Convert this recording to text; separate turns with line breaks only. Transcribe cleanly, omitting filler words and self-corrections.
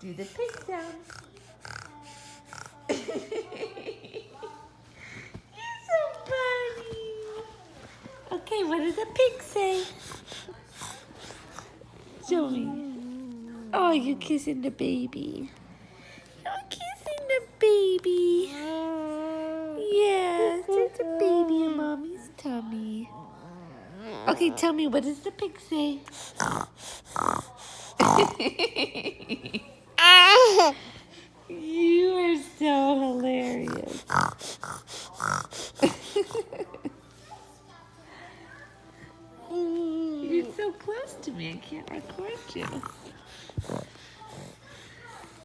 Do the pig sound. You're so funny. Okay, what does a pig say? Show me. Oh, you're kissing the baby. You're kissing the baby. Yes, there's a baby in mommy's tummy. Okay, tell me, what does the pig say? You are so hilarious. You're so close to me, I can't record you.